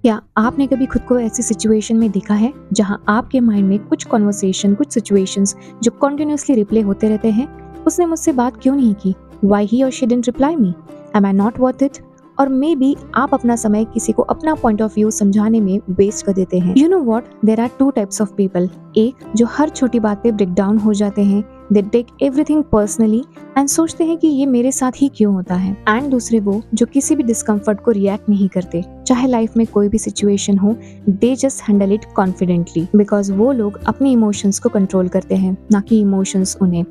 क्या आपने कभी खुद को ऐसी सिचुएशन में देखा है जहां आपके माइंड में कुछ कॉन्वर्सेशन, कुछ सिचुएशंस जो कंटिन्यूअसली रिप्ले होते रहते हैं? उसने मुझसे बात क्यों नहीं की? वाई ही और she didn't reply me? Am I not worth it? और मे बी आप अपना समय किसी को अपना पॉइंट ऑफ व्यू समझाने में वेस्ट कर देते हैं। You know what, there are two types of people. एक जो हर छोटी बात पे ब्रेक डाउन हो जाते हैं, they take everything personally and सोचते हैं कि ये मेरे साथ ही क्यों होता है। एंड दूसरे वो जो किसी भी डिस्कम्फर्ट को रिएक्ट नहीं करते, चाहे लाइफ में कोई भी सिचुएशन हो, they just handle it confidently, because वो लोग अपने इमोशंस को कंट्रोल करते हैं, ना कि इमोशंस उन्हें।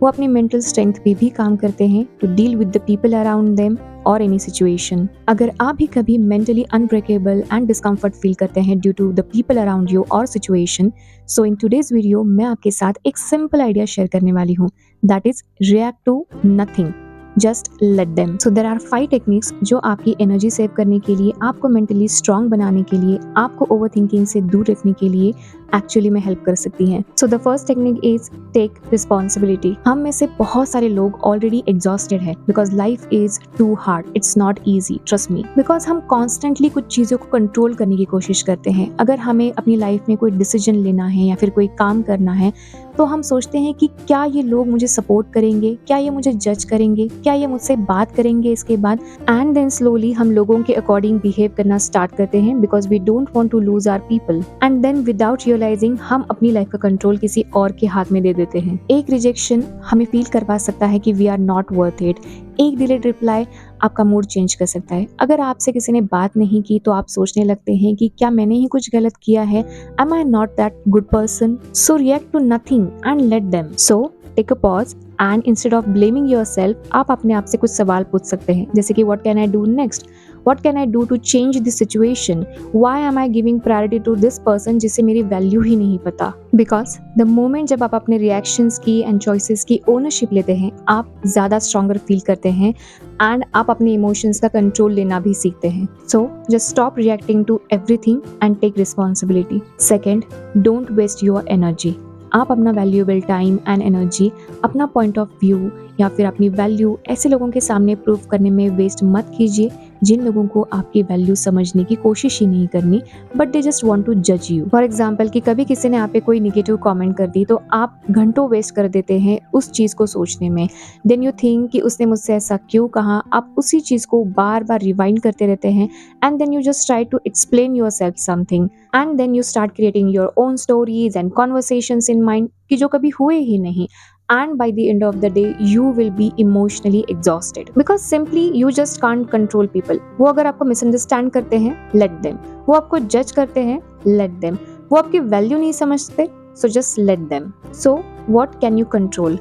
वो अपनी मेंटल स्ट्रेंथ पे भी काम करते हैं to deal with the people around them और एनी सिचुएशन। अगर आप भी कभी mentally unbreakable and discomfort feel करते हैं due to the people around you और situation, so in today's video मैं आपके साथ एक सिंपल आइडिया शेयर करने वाली हूँ, that is react to nothing, just let them. So there are 5 techniques जो आपकी एनर्जी सेव करने के लिए, आपको मेंटली स्ट्रांग बनाने के लिए, आपको ओवर थिंकिंग से दूर रखने के लिए एक्चुअली में हेल्प कर सकती हैं। So the first technique is take responsibility. हम में से बहुत सारे लोग ऑलरेडी एग्जॉस्टेड है because life is too hard, it's not easy, trust me. Because हम कॉन्स्टेंटली कुछ चीजों को कंट्रोल करने की कोशिश करते हैं। अगर हमें अपनी लाइफ में कोई डिसीजन लेना है या फिर कोई काम करना है, तो हम सोचते हैं कि क्या ये लोग मुझे सपोर्ट करेंगे, क्या ये मुझे जज करेंगे, क्या ये मुझसे बात करेंगे इसके बाद। एंड देन स्लोली हम लोगों के अकॉर्डिंग बिहेव करना स्टार्ट करते हैं because we don't want to lose our people. And then without realising हम अपनी लाइफ का कंट्रोल किसी और के हाथ में दे देते हैं। एक रिजेक्शन हमें फील करवा सकता है कि we are not worth it. एक डिलेड रिप्लाई आपका मूड चेंज कर सकता है। अगर आपसे किसी ने बात नहीं की तो आप सोचने लगते हैं कि क्या मैंने ही कुछ गलत किया है? Am I not that good person? So react to nothing and let them. So take a pause and instead of blaming yourself, आप अपने आप से कुछ सवाल पूछ सकते हैं, जैसे कि what can I do next, what can I do to change this situation, why am I giving priority to this person जिसे मेरी वैल्यू ही नहीं पता। बिकॉज द मोमेंट जब आप अपने रिएक्शंस की एंड चॉइसेस की ओनरशिप लेते हैं, आप ज्यादा स्ट्रॉन्गर फील करते हैं एंड आप अपने इमोशंस का कंट्रोल लेना भी सीखते हैं। So just stop reacting to everything and take responsibility. Second, don't waste your energy. आप अपना वैल्यूएबल टाइम एंड एनर्जी, अपना पॉइंट ऑफ व्यू या फिर अपनी वैल्यू ऐसे लोगों के सामने प्रूव करने में वेस्ट मत कीजिए जिन लोगों को आपकी वैल्यू समझने की कोशिश ही नहीं करनी, but they just want to जज यू। फॉर एग्जाम्पल कि कभी किसी ने आप पे कोई निगेटिव कमेंट कर दी तो आप घंटों वेस्ट कर देते हैं उस चीज को सोचने में। देन यू थिंक कि उसने मुझसे ऐसा क्यों कहा, आप उसी चीज को बार बार रिवाइंड करते रहते हैं and then you just try to explain yourself something and then you start creating your own stories and conversations in mind कि जो कभी हुए ही नहीं। And by the end of the day you will be emotionally exhausted because simply you just can't control people. वो अगर आपको misunderstand करते हैं, let them. वो आपको जज करते हैं, let them. वो आपकी वैल्यू नहीं समझते, so just let them. So what can you control?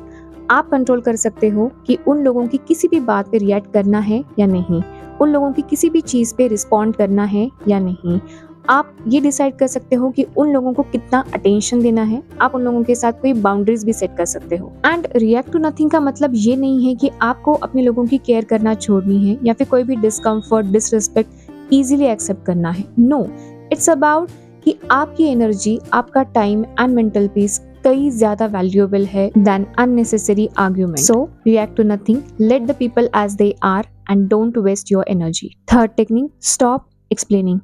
आप कंट्रोल कर सकते हो कि उन लोगों की किसी भी बात पे रिएक्ट करना है या नहीं, उन लोगों की किसी भी चीज पे रिस्पॉन्ड करना है या नहीं। आप ये डिसाइड कर सकते हो कि उन लोगों को कितना अटेंशन देना है। आप उन लोगों के साथ कोई बाउंड्रीज भी सेट कर सकते हो। एंड रिएक्ट टू नथिंग का मतलब ये नहीं है कि आपको अपने लोगों की केयर करना छोड़नी है या फिर कोई भी डिस्कम्फर्ट, डिसरिस्पेक्ट इजीली एक्सेप्ट करना है। नो, इट्स अबाउट कि आपकी एनर्जी, आपका टाइम एंड मेंटल पीस कई ज्यादा वैल्यूएबल है than unnecessary argument. So react to nothing, let the people as they are and don't waste your energy. Third technique, stop explaining.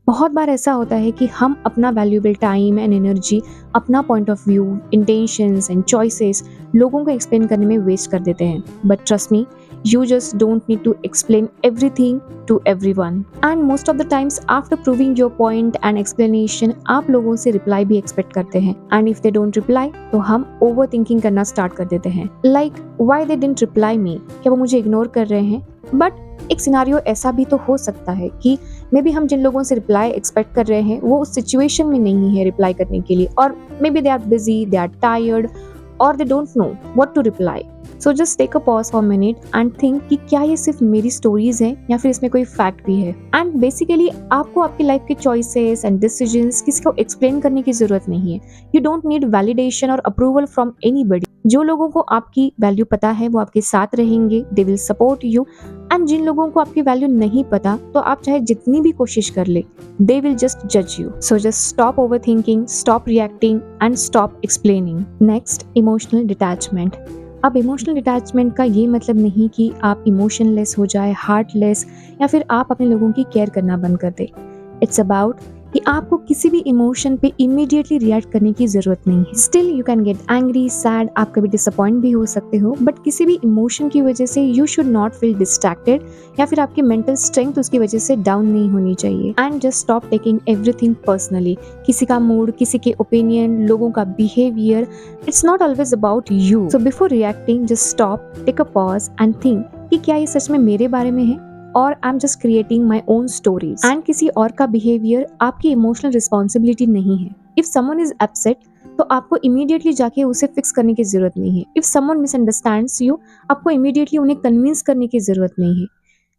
बहुत बार ऐसा होता है कि हम अपना वैल्यूएबल टाइम एंड एनर्जी, अपना point of view, intentions and choices लोगों को एक्सप्लेन करने में वेस्ट कर देते हैं। But trust me, you just don't need to explain everything to everyone. And most of the times after proving your point and explanation, आप लोगों से reply भी expect करते हैं। And if they don't reply, तो हम overthinking करना start कर देते हैं। Like, why they didn't reply me? क्या वो मुझे ignore कर रहे हैं? But एक सिनारियो ऐसा भी तो हो सकता है कि मे बी हम जिन लोगों से रिप्लाई एक्सपेक्ट कर रहे हैं वो उस सिचुएशन में नहीं है रिप्लाई करने के लिए, और maybe they are busy, they are tired, और they don't know what to reply. So just take a pause for minute and think कि क्या ये सिर्फ मेरी स्टोरीज हैं या फिर इसमें कोई फैक्ट भी है। एंड बेसिकली आपको आपकी लाइफ के चॉइसेस एंड डिसीजंस किसी को एक्सप्लेन करने की जरूरत नहीं है। यू डोंट नीड वैलिडेशन और अप्रूवल फ्रॉम एनीबडी। जो लोगों को आपकी वैल्यू पता है वो आपके साथ रहेंगे, they will support you. And जिन लोगों को आपकी वैल्यू नहीं पता, तो आप चाहे जितनी भी कोशिश कर ले, they will just judge you. So just stop overthinking, stop reacting and stop explaining. Next, emotional detachment. अब इमोशनल डिटैचमेंट का ये मतलब नहीं कि आप इमोशनलेस हो जाए, हार्टलेस, या फिर आप अपने लोगों की केयर करना बंद कर दे। इट्स अबाउट कि आपको किसी भी इमोशन पे इमीडिएटली रिएक्ट करने की जरूरत नहीं है। Still you can get angry, sad, आप कभी डिसअपॉइंट भी हो सकते हो, बट किसी भी इमोशन की वजह से you should not feel distracted या फिर आपकी मेंटल स्ट्रेंथ उसकी वजह से डाउन नहीं होनी चाहिए। And just stop taking everything personally. किसी का मूड, किसी के ओपिनियन, लोगों का behaviour, it's not always about you. So before reacting just stop, take a pause and think कि क्या ये सच में मेरे बारे में है और I am just creating my own stories. And किसी और का बिहेवियर आपकी इमोशनल रिस्पॉन्सिबिलिटी नहीं है। इफ समवन इज अपसेट तो आपको इमीडिएटली जाके उसे फिक्स करने की जरूरत नहीं है। इफ समवन मिसअंडरस्टैंड्स यू, आपको इमीडिएटली उन्हें कन्विंस करने की जरूरत नहीं है।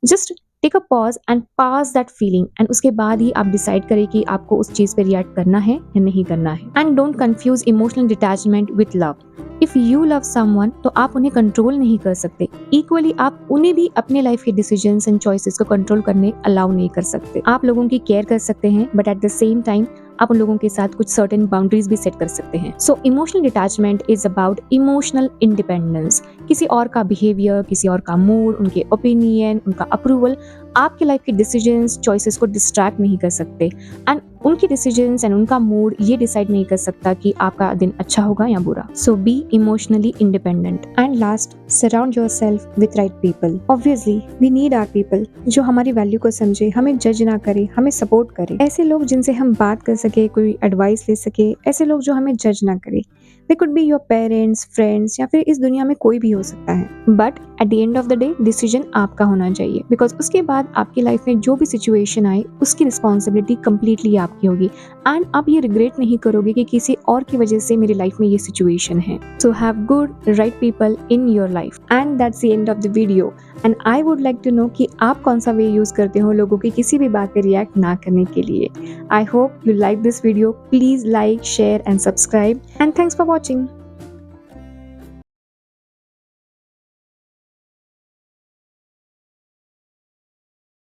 Just take a pause and pass that feeling, and उसके बाद ही आप डिसाइड करें कि आपको उस चीज पे रिएक्ट करना है या नहीं करना है। And don't confuse emotional detachment with love. If you love someone तो आप उन्हें कंट्रोल नहीं कर सकते, इक्वली आप उन्हें भी अपने लाइफ के डिसीजंस एंड चॉइसेस को कंट्रोल करने अलाउ नहीं कर सकते। आप लोगों की केयर कर सकते हैं, but at the same time आप उन लोगों के साथ कुछ सर्टेन बाउंड्रीज भी सेट कर सकते हैं। So emotional detachment is about emotional independence. किसी और का बिहेवियर, किसी और का मूड, उनके ओपिनियन, उनका अप्रूवल आपके लाइफ के डिसीजंस, चॉइसेस को डिस्ट्रैक्ट नहीं कर सकते। एंड उनके डिसीजंस एंड उनका मूड ये डिसाइड नहीं कर सकता कि आपका दिन अच्छा होगा या बुरा। So be emotionally independent. And last, surround yourself with right people. Obviously we need our people जो हमारी वैल्यू को समझे, हमें जज ना करे, हमें सपोर्ट करे। ऐसे लोग जिनसे हम बात कर सके, कोई एडवाइस ले सके, ऐसे लोग जो हमें जज ना करे। They could be your parents, friends, या फिर इस दुनिया में कोई भी हो सकता है। But at the end of the day decision आपका होना चाहिए, बिकॉज उसके बाद आपकी लाइफ में जो भी सिचुएशन आए उसकी रिस्पॉन्सिबिलिटी कंप्लीटली आपकी होगी। एंड आप ये रिग्रेट नहीं करोगे कि किसी और की वजह से मेरी लाइफ में ये सिचुएशन है। So have good right people in your life. And that's the end of the video. And I would like to know कि आप कौन सा वे यूज करते हो लोगों की किसी भी बात पे रिएक्ट ना करने के लिए। I hope you like this video. Please like, share and subscribe, and thanks for watching.